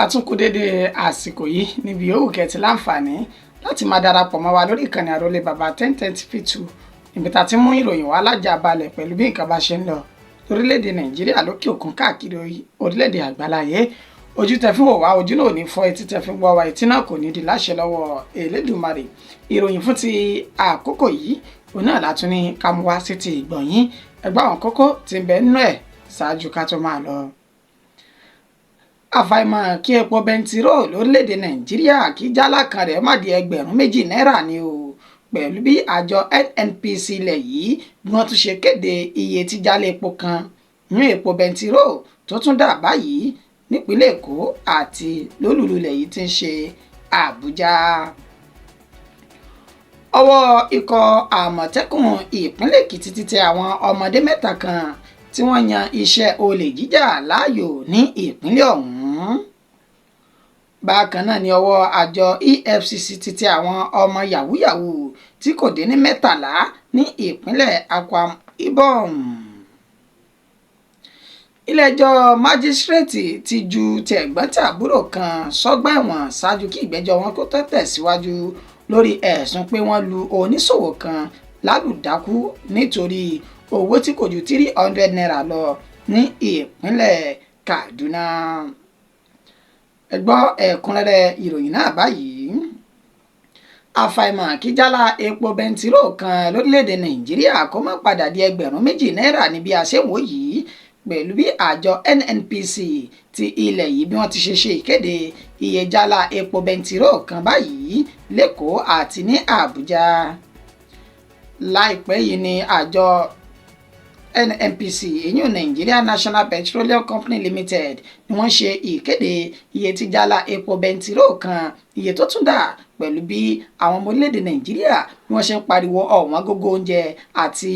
àtúnkù dédé àsìkò yìí níbi yòówù kẹ́ ti láǹfààní láti máa darapọ̀ mọ́ wa lórí ìkànnì àròlé bàbá 1010 TV2 níbi tá a ti mú ìròyìn wá lájà balẹ̀ pẹ̀lú bí nǹkan bá ṣe ń lọ lórílẹ̀‐èdè nàìjíríà lókè òkun káàkiri orílẹ̀‐èdè àgbáláyé. ojú tẹ́ fi ń wò wá ojú náà ò ní fọ́, etí tẹ́ fi ń gbọ́ wá etí náà kò ní di láṣẹ lọ́wọ́ Elédùmarè. ìròyìn fún ti àkókò yìí òun náà látún ní ká mú wá sí ti ìgbọ̀nyín. ẹgbẹ́ àwọn kókó tí ń bẹ nínú ẹ̀ ṣáájú ká tó máa lọ. àfàìmọ̀ kí epo bẹntiró lórílẹ̀‐èdè nàìjíríà kí jálá kan rẹ̀ má di ẹgbẹ̀rún 2 náírà ni o, pẹ̀lú bí àjọ NNPC ilẹ̀ yìí bí wọ́n tún ṣe kéde iye tí jálá epo kan ní epo bẹntiró tó tún dà báyìí nípínlẹ̀ èkó àti lólùlù ilẹ̀ yìí ti ń ṣe àbújá. ọwọ́ ikọ̀ àmọ̀tẹ́kùn ìpínlẹ̀ èkìtì ti tẹ àwọn ọmọdé 3 kan tí wọ́n yan iṣẹ́ olè jíjà láàyò ní ìpínlẹ̀ ọ̀hún. bákan náà ni ọwọ́ àjọ EFCC ti tẹ àwọn ọmọ yahoo tí kò dín ní 13 ní ìpínlẹ̀ Akwa Ibom. ilé-ẹjọ́ májísírèètì ti ju tẹ̀gbọ́n-tàbúrò kan sọ́gbà ẹ̀wọ̀n ṣáájú kí ìgbẹ́jọ́ wọn kó tó tẹ̀síwájú lórí ẹ̀sùn pé wọ́n lu oníṣòwò kan lálùdákú nítorí owó tí kò ju 300 naira lọ ní ìpínlẹ̀ Kaduna. ẹ gbọ́ ẹ̀kúnrẹ́rẹ́ ìròyìn náà báyìí. àfàìmọ̀ kí jálá epo bẹntiró kan lórílẹ̀‐èdè nàìjíríà kó má padà di ẹgbẹ̀rún 2 náírà ní bí a ṣe wò yìí, pẹ̀lú bí àjọ NNPC ti ilẹ̀ yìí bí wọ́n ti ṣe ìkéde iye jálá epo bẹntiró kan báyìí lẹ́kọ̀ọ́ àti ní àbújá. láìpẹ́ yìí ni àjọ NNPC èyí Nigeria National Petroleum Company Limited ni wọ́n ṣe ìkéde iye tí jálá epo bẹntiró kan iye tó tún dà, pẹ̀lú bí àwọn ọmọ orílẹ̀-èdè nàìjíríà bí wọ́n ṣe ń pariwo ọ̀wọ́n gógó oúnjẹ àti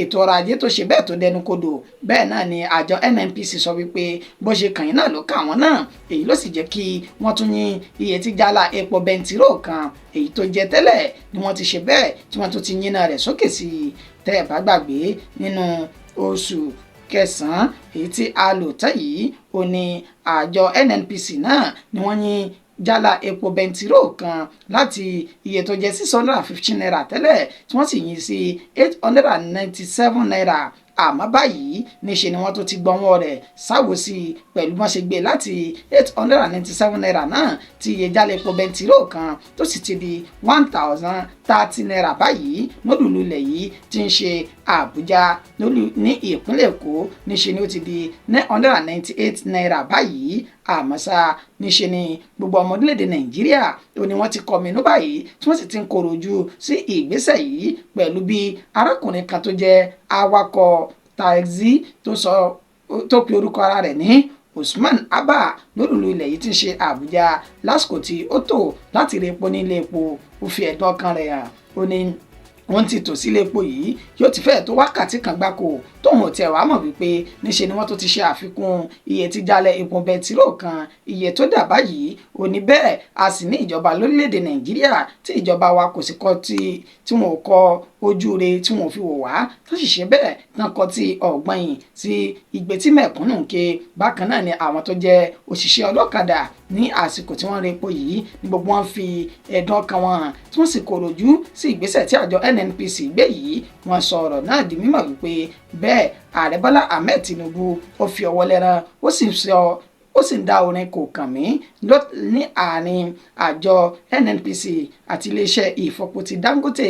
ètò ọrọ̀ ajé tó ṣe bẹ́ẹ̀ tó dẹnu kodò. bẹ́ẹ̀ náà ni àjọ NNPC sọ wípé bó ṣe kàn yín náà ló kà wọ́n náà, èyí ló sì jẹ́ kí wọ́n tún yín iye tí jálá epo bẹntiró kan èyí tó jẹ tẹ́lẹ̀ ni wọ́n ti ṣe bẹ́ẹ̀ tí wọ́n tún ti yín náà rẹ̀ sókè sí i. tẹ́ ẹ̀ bá gbàgbé nínú oṣù kẹsàn-án èyí tí a lò tán yìí ó ní àjọ NNPC náà ni wọ́n yín jálá epo bẹntiró kan láti iye tó jẹ́ 615 naira tẹ́lẹ̀ tí wọ́n sì yín sí 897 naira. àmọ́ báyìí níṣe ni wọ́n tó ti gbọ́nwọ́ rẹ̀ sáwò sí i pẹ̀lú wọ́n ṣe gbé láti 897 naira náà tí iye jálá epo bẹntiró kan tó sì ti di 1030 naira báyìí lólùlù ilẹ̀ yìí ti ń ṣe àbújá ní ìpínlẹ̀ èkó. níṣe ni ó ti di 998 naira báyìí. àmọ́ ṣá níṣe ni gbogbo ọmọ orílẹ̀-èdè nàìjíríà ó ní wọ́n ti kọminú báyìí tí wọ́n sì ti ń kọ̀rọ̀ ojú sí ìgbésẹ̀ yìí, pẹ̀lú bí arákùnrin kan tó jẹ́ awakọ̀ taxi tó pe orúkọ ara rẹ̀ ní Usman Abba lólùlù ilẹ̀ yìí ti ń ṣe àbújá lásìkò tí ó tò láti rí epo nílé epo. ó fi ẹ̀dùn ọkàn rẹ̀ hàn, ó ní wọ́n ti tò sílé epo yìí yóò ti fẹ́ẹ̀ tó wákàtí kan gbáko tóun ò tiẹ̀ wá mọ̀ wípé níṣe ni wọ́n tó ti ṣe àfikún iye tí jálá epo bẹntiró kan iye tó dà báyìí. ó ní bẹ́ẹ̀ a sì ní ìjọba lórílẹ̀‐èdè nàìjíríà tí ìjọba wa kò sì kọ́ tí wọn ò kọ ojú re tí wọn ò fi wò wá tó sì ṣe bẹ́ẹ̀ tán kọ́ ti ọ̀gbọ́n yìí sí igbe tí mẹ̀kúnnù ń ké. bákan náà ni àwọn tó jẹ́ òṣìṣẹ́ ọlọ́kadà ní àsìkò tí wọ́n rí epo yìí ní gbogbo wọn fi ẹ̀dùn ọkàn wọn hàn tí wọ́n sì kọ̀rọ̀jú sí ìgbésẹ̀ tí àjọ NNPC gbé yìí. wọ́n sọ ọ̀rọ̀ náà di mímọ̀ wípé bẹ́ẹ̀ ààrẹ Bọ́lá Ahmed Tinubu ó fi ọwọ́ lẹ́ran ó sì ń dá orin kò kàn mí ní àárín àjọ NNPC àti iléeṣẹ́ ìfọpo ti Dangote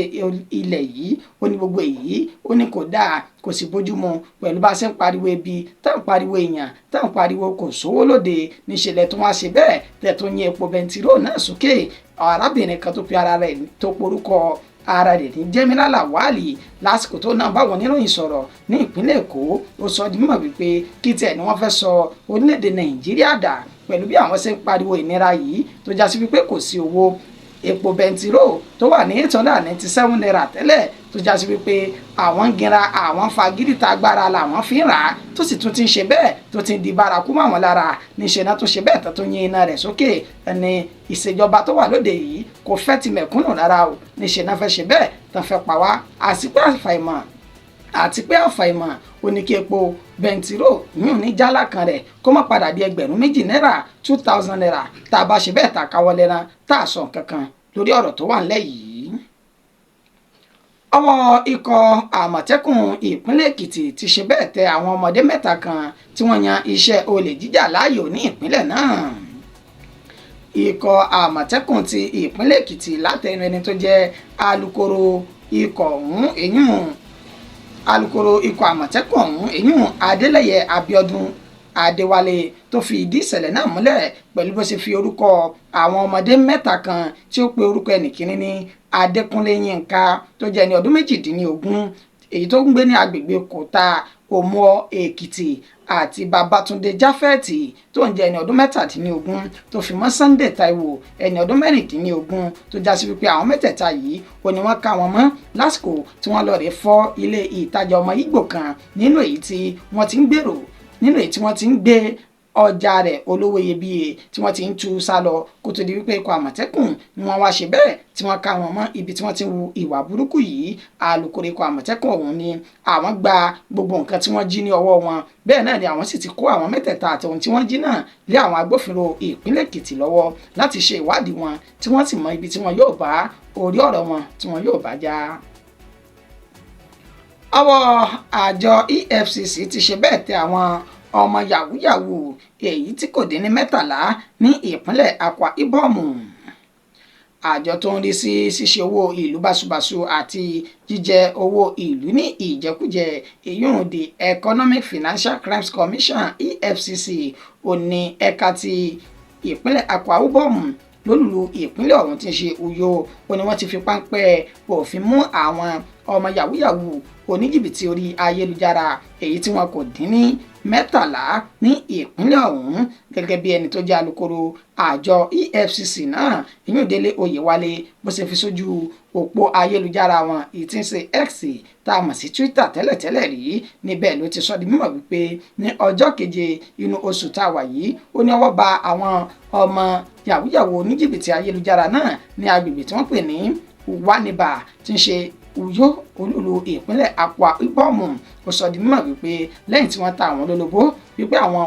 ilẹ̀ yìí. ó ní gbogbo èyí ó ní kò dáa kò sì bójúmu pẹ̀lú bá a ṣe ń pariwo ebi tá à ń pariwo èèyàn tá à ń pariwo kò sówó lóde níṣẹ̀lẹ̀ tó wá ṣe bẹ́ẹ̀ tẹ̀ tó yín epo bẹntiró náà sókè. arábìnrin kan tó pe ara rẹ̀ tó porúkọ ara rẹ̀ ní Jẹ́mílà Wálì lásìkò tó náà báwọn oníròyìn sọ̀rọ̀ ní ìpínlẹ̀ Èkó. ó sọ di mímọ̀ wípé kí tiẹ̀ ni wọ́n fẹ́ sọ orílẹ̀-èdè nàìjíríà dà pẹ̀lú bí àwọn ṣe ń pariwo ìnira yìí tó já sí wípé kò sí owó epo bẹntiró tó wà ní 897 naira tẹ́lẹ̀ tó já sí wípé àwọn ń ginra àwọn fagídíta agbára làwọn fi ń rà á tó sì tún ti ń ṣe bẹ́ẹ̀ tó ti ń di bárakú mọ́ àwọn lára. níṣẹ́ náà tó ṣe bẹ́ẹ̀ tó tún yín iná rẹ̀ sókè. ẹni ìṣèjọba tó wà lóde yìí kò fẹ́ ti mẹ̀kúnnù rárá o, níṣẹ́ náà fẹ́ ṣe bẹ́ẹ̀ tó fẹ́ pa wá. àsìkò àfàìmọ̀ àti pé àfàìmọ̀ ó ní kí epo bẹntiró yún ní jálá kan rẹ̀ kó má padà di ẹgbẹ̀rún méjì náírà 2000 naira tá a bá ṣe bẹ́ẹ̀ ta káwọ́ lẹ́ran tá a sọ nǹkan kan lórí ọ̀rọ̀ tó wà ńlẹ̀ yìí. ọwọ́ ikọ̀ àmọ̀tẹ́kùn ìpínlẹ̀ èkìtì ti ṣe bẹ́ẹ̀ tẹ àwọn ọmọdé mẹ́ta kan tí wọ́n yan iṣẹ́ olè jíjà láàyò ní ìpínlẹ̀ náà. ikọ̀ àmọ̀tẹ́kùn ti ìpínlẹ̀ èkìtì látẹnu ẹni tó jẹ́ alukoro ikọ̀ ọ̀hún alukoro ikọ̀ àmọ̀tẹ́kùn ọ̀hún èyún adélẹ́yẹ abíọ́dún adéwálé tó fi ìdí ìṣẹ̀lẹ̀ náà múlẹ̀ pẹ̀lú bó ṣe fi orúkọ àwọn ọmọdé mẹ́ta kan tí ó pe orúkọ ẹnìkíní ní adékúnlé yínká tó jẹ́ ẹni ọdún 18 èyí tó ń gbé ní agbègbè kòtà òmùọ èkìtì àti babatunde jáfẹ́ẹ̀tì tó ń jẹ́ ẹni ọdún 17 tó fi mọ́ sunday taiwo ẹni ọdún 16 tó já sí wípé àwọn mẹ́tẹ̀ẹ̀ta yìí ó ní wọ́n ká wọn mọ́ lásìkò tí wọ́n lọ rè fọ́ ilé ìtajà ọmọ Ìgbò kan nínú èyí tí wọ́n ti ń gbé ọjà rẹ̀ olówó iyebíye tí wọ́n ti ń tú sá lọ kó tó di wípé ikọ̀ àmọ̀tẹ́kùn ni wọ́n wá ṣe bẹ́ẹ̀ tí wọ́n ká wọn mọ́ ibi tí wọ́n ti ń wu ìwà burúkú yìí. alukoro ikọ̀ àmọ̀tẹ́kùn ọ̀hún ni àwọn gba gbogbo nǹkan tí wọ́n jí ní ọwọ́ wọn, bẹ́ẹ̀ náà ni àwọn sì ti kó àwọn mẹ́tẹ̀ẹ̀ta àti ohun tí wọ́n jí náà lé àwọn agbófinró ìpínlẹ̀ èkìtì lọ́wọ́ láti ṣe ìwádìí wọn tí wọ́n sì mọ ibi tí wọ́n yóò bá orí ọ̀rọ̀ wọn tí wọ́n yóò bá já. ọwọ́ àjọ EFCC ti ṣe bẹ́ẹ̀ tẹ àwọn ọmọ yahoo èyí tí kò dín ní 13 ní ìpínlẹ̀ Akwa Ibom. àjọ tó ń rí sí ṣíṣe owó ìlú báṣubàṣu àti jíjẹ owó ìlú ní ìjẹkújẹ èyún the Economic Financial Crimes Commission EFCC ò ní ẹ̀ka ti ìpínlẹ̀ Akwa Ibom lólùlù ìpínlẹ̀ ọ̀hún tí ń ṣe Uyo ó ní wọ́n ti fi páńpẹ́ òfin mú àwọn ọmọ yahoo oníjìbìtì orí ayélujára èyí tí wọn kò dín ní 13 ní ìpínlẹ̀ ọ̀hún gẹ́gẹ́ bí ẹni tó jẹ́ alukoro àjọ EFCC náà Ìyúndélé Oyèwálé bó ṣe fi sójú òpó ayélujára wọn èyí tí ń ṣe X tá a mọ̀ sí Twitter tẹ́lẹ̀tẹ́lẹ̀ rí níbẹ̀ ló ti sọ di mímọ̀ wípé ní ọjọ́ 7 inú oṣù tá a wà yìí ó ní ọwọ́ ba àwọn ọmọ yahoo oníjìbìtì ayélujára náà ní agbègbè tí wọ́n pè ní Waniba tí ń ṣe Uyo olúlu ìpínlẹ̀ Akwa Ibom. ó sọ di mímọ̀ wípé lẹ́yìn tí wọ́n ta àwọn lólobó wípé àwọn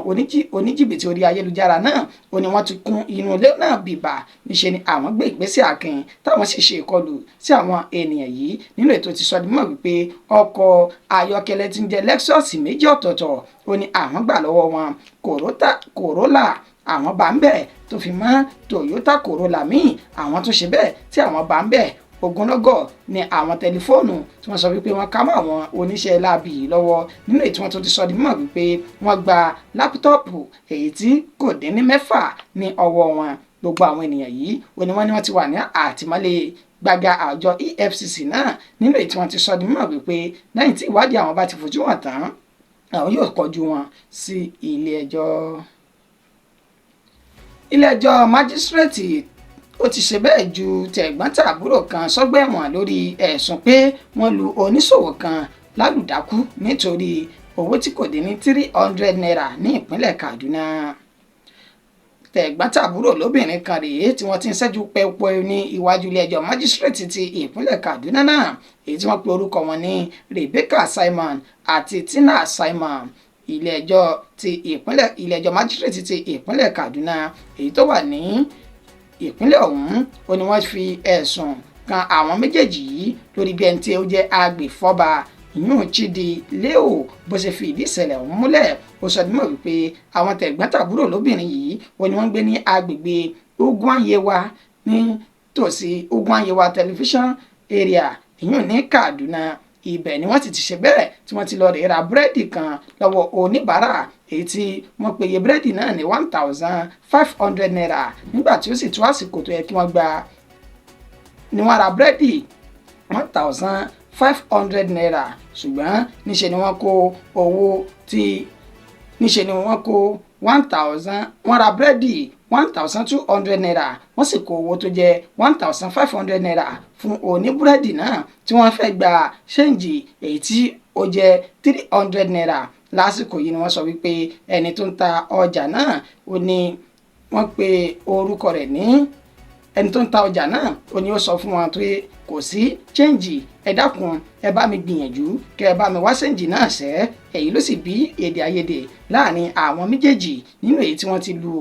oníjìbìtì orí ayélujára náà ó ní wọ́n ti kún inú ilé náà bìbà níṣẹ́ ni àwọn gbé ìgbésẹ̀ akin táwọn sì ṣe ìkọlù sí àwọn ènìyàn yìí nínú ètò ti sọ di mímọ̀ wípé ọkọ̀ ayọ́kẹ́lẹ́ tí ń jẹ́ Lexus méjì ọ̀tọ̀ọ̀tọ̀ ó ní àwọn gbà lọ́wọ́ wọn Corolla àwọn bá ń bẹ̀ tó fi mọ́ Toyota Corolla míì àwọn tó ṣe bẹ́ẹ̀ tí àwọn bá ń bẹ̀ ogunlọ́gọ̀ ni àwọn tẹlifóònù tí wọ́n sọ wípé wọ́n ká mọ́ àwọn oníṣẹ́ láabi yìí lọ́wọ́ nínú èyí tí wọ́n tún ti sọ di mímọ̀ wípé wọ́n gba lápútọ́ọ̀pù èyí tí kò dín ní 6 ní ọwọ́ wọn. gbogbo àwọn ènìyàn yìí ni wọ́n ti wà ní àtìmọ́lé gbàgà àjọ EFCC náà nínú èyí tí wọ́n ti sọ di mímọ̀ wípé lẹ́yìn tí ìwádìí àwọn bá ti fojú wọn tán àwọn yóò kọjú wọn sí ilé ẹjọ́. ilé ẹjọ́ májísírèètì ó ti ṣe bẹ́ẹ̀ ju tẹ̀gbọ́n-tàbúrò kan sọ́gbà ẹ̀wọ̀n lórí ẹ̀sùn pé wọ́n lu oníṣòwò kan lálùdákú nítorí owó tí kò dín ní 300 naira ní ìpínlẹ̀ Kaduna. tẹ̀gbọ́n-tàbúrò lóbìnrin kan rèé tí wọ́n ti ń ṣẹ́jú pẹ́pẹ́ ní iwájú ilé ẹjọ́ májísírèètì ti ìpínlẹ̀ Kaduna náà èyí tí wọ́n pe orúkọ wọn ní Rebecca Simon àti Tina Simon. ilé ẹjọ́ májísírèètì ti ìpínlẹ̀ Kaduna èyí tó wà ní ìpínlẹ̀ ọ̀hún ó ní wọ́n fi ẹ̀sùn kan àwọn méjèèjì yìí lórí bí ẹni tí ó jẹ́ agbèfọ́ba ìyún Chidi Leo bó ṣe fi ìdí ìṣẹ̀lẹ̀ ọ̀hún múlẹ̀. ó sọ dímọ̀ wípé àwọn tẹ̀gbọ́n-tàbúrò lóbìnrin yìí ó ní wọ́n gbé ní agbègbè Ugwanyewa ní tòsí Ugwanyewa television area ìyún ní Kaduna. ibẹ̀ ni wọ́n ti ṣe bẹ́ẹ̀ tí wọ́n ti lọ rè ra búrẹ́dì kan lọ́wọ́ oníbàárà èyí tí wọ́n pe iye búrẹ́dì náà ní 1500 naira nígbà tí ó sì tó àsìkò tó yẹ kí wọ́n gba ni wọ́n ra búrẹ́dì 1500 naira ṣùgbọ́n níṣẹ́ ni wọ́n kó owó tí níṣẹ́ ni wọ́n kó 1000 wọ́n ra búrẹ́dì 1200 naira wọ́n sì kó owó tó jẹ́ 1500 naira fún oníbúrẹ́dì náà tí wọ́n fẹ́ gba ṣéǹjì èyí tí ó jẹ́ 300 naira. lásìkò yìí ni wọ́n sọ wípé ẹni tó ń ta ọjà náà ó ní wọ́n pe orúkọ rẹ̀ ní ẹni tó ń ta ọjà náà ó ní ó sọ fún wọn pé kò sí chẹ́ǹjì, ẹ dákun ẹ bá mi gbìyànjú kẹ ẹ bá mi wá chẹ́ǹjì náà ṣẹ́. èyí ló sì bí èdè àìyedè láàrin àwọn méjèèjì nínú èyí tí wọ́n ti lu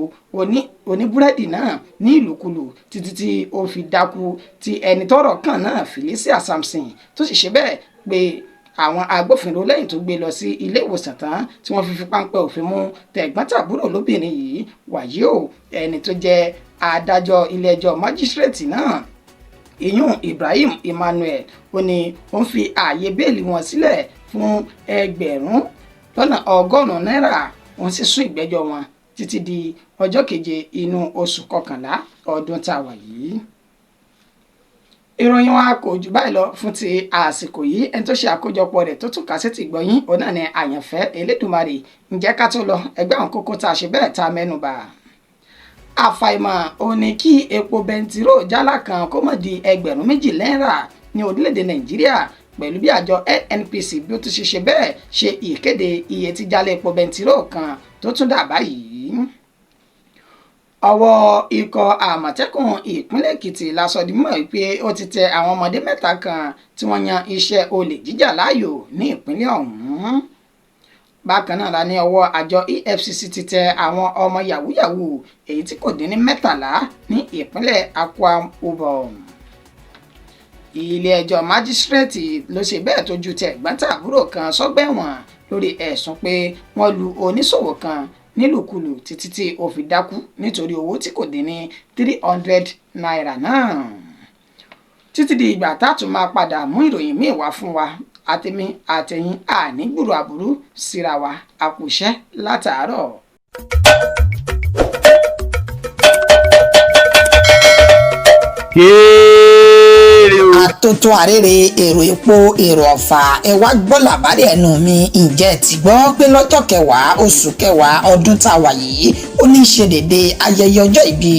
oníbúrẹ́dì náà ní ìlùkulù títí tí ó fi dákú, tí ẹni tọ́rọ̀ kàn náà Felicia Samson tó sì ṣe bẹ́ẹ̀ pé àwọn agbófinró lẹ́yìn tó gbé lọ sí ilé ìwòsàn tán tí wọ́n fi páńpẹ́ òfin mú tẹ̀gbọ́n-tàbúrò lóbìnrin yìí. wàyí o ẹni tó jẹ́ adájọ́ ilé-ẹjọ́ májísírèètì náà ìyún Ibrahim Emmanuel ó ní ó ń fi ààyè bẹ́ẹ̀lì wọn sílẹ̀ fún ẹgbẹ̀rún lọ́nà ọgọ́rùn-ún náírà. wọ́n sì sún ìgbẹ́jọ́ wọn títí di ọjọ́ 7 inú oṣù kọkànlá ọdún tá a wà yìí. ìròyìn wa kò jù báyìí lọ fún ti àsìkò yìí. ẹni tó ṣe àkójọpọ̀ rẹ̀ tó tún kà sí ti gbọ́yìn òun náà ni Àyànfẹ́ Elédùmarè. ǹjẹ́ ká tó lọ ẹgbẹ́ àwọn kókó tá a ṣe bẹ́ẹ̀ tá a mẹ́nubà. àfàìmọ̀ ò ní kí epo bẹntiró jálá kan kó mọ̀ di ẹgbẹ̀rún 2 náírà ní orílẹ̀-èdè Nàìjíríà pẹ̀lú bí àjọ NNPC bí ó tún ṣe bẹ́ẹ̀ ṣe ìkéde iye tí jálá epo bẹntiró kan tó tún dà báyìí. ọwọ́ ikọ̀ àmọ̀tẹ́kùn ìpínlẹ̀ Èkìtì la sọ di mọ̀ pé ó ti tẹ àwọn ọmọdé 3 kan tí wọ́n yan iṣẹ́ olè jíjà láàyò ní ìpínlẹ̀ ọ̀hún. bákan náà la ní ọwọ́ àjọ EFCC ti tẹ àwọn ọmọ yahoo èyí tí kò dín ní 13 ní ìpínlẹ̀ Akwa Ibom. ilé-ẹjọ́ májísírèètì ló ṣe bẹ́ẹ̀ tó ju tẹ̀gbọ́n-tàbúrò kan sọ́gbà ẹ̀wọ̀n lórí ẹ̀sùn pé wọ́n lu oníṣòwò kan nílùkulù títí tí ó fi dákú nítorí owó tí kò dín ní 300 náírà náà. títí di ìgbà tá a tún máa padà mú ìròyìn míì wá fún wa àtẹ̀mí àtẹ̀yìn ànígbùrù àbúrú síra wa àkùṣẹ́ látàárọ̀. àtótó àrèrè èrò epo èrò ọ̀fà ẹ wá gbọ́ làbárí ẹnu mi. ǹjẹ́ ti gbọ́ pé lọ́jọ́ 10 oṣù 10 ọdún tá a wà yìí ó ní í ṣe dédé ayẹyẹ ọjọ́ ìbí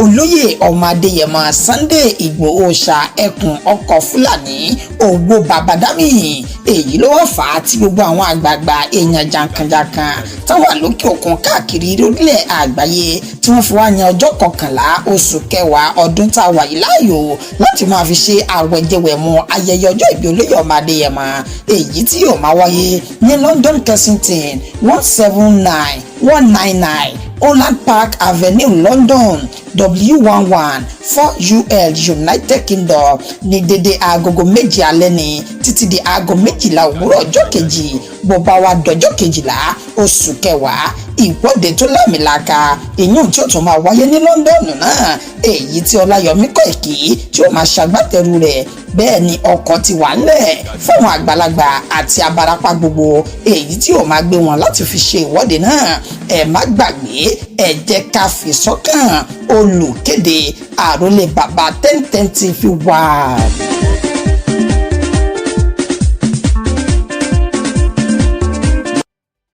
olóyè ọmọ Adéyẹmọ Sunday Ìgbòho ṣà ẹkùn ọkọ̀ Fúlàní Ògbó Bàbádámì. èyí ló wá fà á tí gbogbo àwọn àgbààgbà èèyàn jàǹkànjàǹkàn táwọn lókè òkun káàkiri orílẹ̀ àgbáyé tí wọ́n fi wá yan ọjọ́ 11 oṣù 10 ọdún tá a wà yìí láàyò láti máa fi ṣe àwẹ̀jẹwẹ̀mu ayẹyẹ ọjọ́ ìbí olóyè ọmọ Adéyẹmọ èyí tí yóò máa wáyé ní London Kensington 179 Holland Park Avenue London W11 4UL United Kingdom ní dédé agogo 7 alẹ́ ní títí di aago 12 òwúrọ̀ ọjọ́ kejì bó bá wá dọjọ́ 12 oṣù 10 ìwọ́de tó lámìlaka ìyún tí ó tún máa wáyé ní London náà èyí tí Ọláyọmí Kóìkì tí ó máa ṣagbátẹrù rẹ̀. bẹ́ẹ̀ ni ọkọ̀ ti wà ńlẹ̀ fún àwọn àgbàlagbà àti abarapá gbogbo èyí tí ó máa gbé wọn láti fi ṣe ìwọ́de náà. ẹ má gbàgbé ẹ jẹ́ ká fi sọ́kàn olùkéde àrólé bàbá 1010 TV wà.